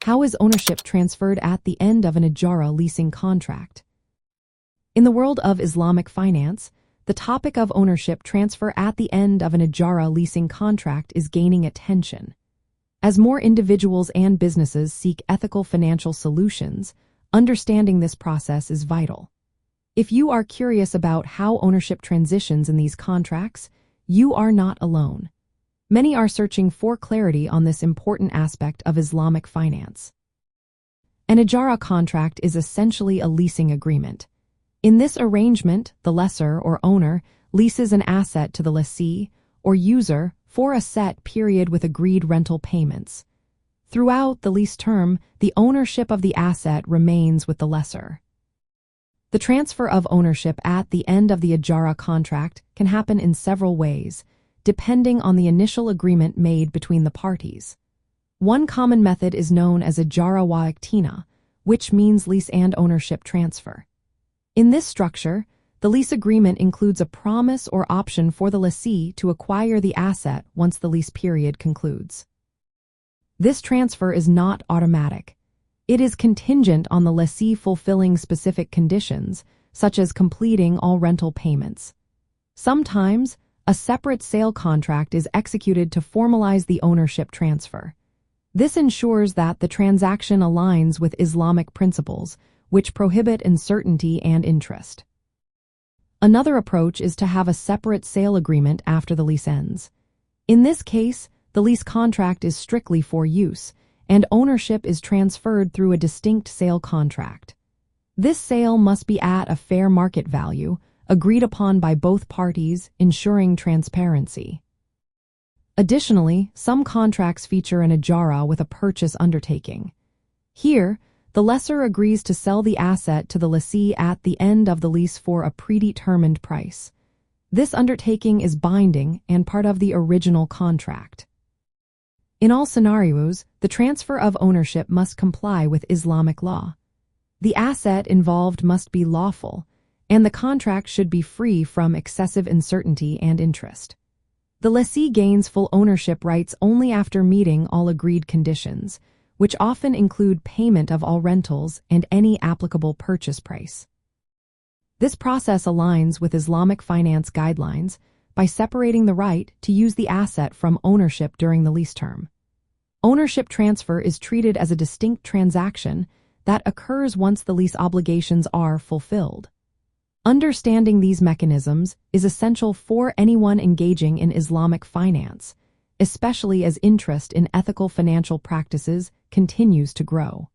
How is ownership transferred at the end of an Ijara leasing contract? In the world of Islamic finance, the topic of ownership transfer at the end of an Ijara leasing contract is gaining attention. As more individuals and businesses seek ethical financial solutions, understanding this process is vital. If you are curious about how ownership transitions in these contracts, you are not alone. Many are searching for clarity on this important aspect of Islamic finance. An Ijara contract is essentially a leasing agreement. In this arrangement, the lessor or owner leases an asset to the lessee or user for a set period with agreed rental payments. Throughout the lease term, the ownership of the asset remains with the lessor. The transfer of ownership at the end of the Ijara contract can happen in several ways, depending on the initial agreement made between the parties. One common method is known as Ijara wa Iqtina, which means lease and ownership transfer. In this structure, the lease agreement includes a promise or option for the lessee to acquire the asset once the lease period concludes. This transfer is not automatic. It is contingent on the lessee fulfilling specific conditions, such as completing all rental payments. Sometimes, a separate sale contract is executed to formalize the ownership transfer. This ensures that the transaction aligns with Islamic principles, which prohibit uncertainty and interest. Another approach is to have a separate sale agreement after the lease ends. In this case, the lease contract is strictly for use, and ownership is transferred through a distinct sale contract. This sale must be at a fair market value, agreed upon by both parties, ensuring transparency. Additionally, some contracts feature an Ijara with a purchase undertaking. Here, the lessor agrees to sell the asset to the lessee at the end of the lease for a predetermined price. This undertaking is binding and part of the original contract. In all scenarios, the transfer of ownership must comply with Islamic law. The asset involved must be lawful, and the contract should be free from excessive uncertainty and interest. The lessee gains full ownership rights only after meeting all agreed conditions, which often include payment of all rentals and any applicable purchase price. This process aligns with Islamic finance guidelines by separating the right to use the asset from ownership during the lease term. Ownership transfer is treated as a distinct transaction that occurs once the lease obligations are fulfilled. Understanding these mechanisms is essential for anyone engaging in Islamic finance, especially as interest in ethical financial practices continues to grow.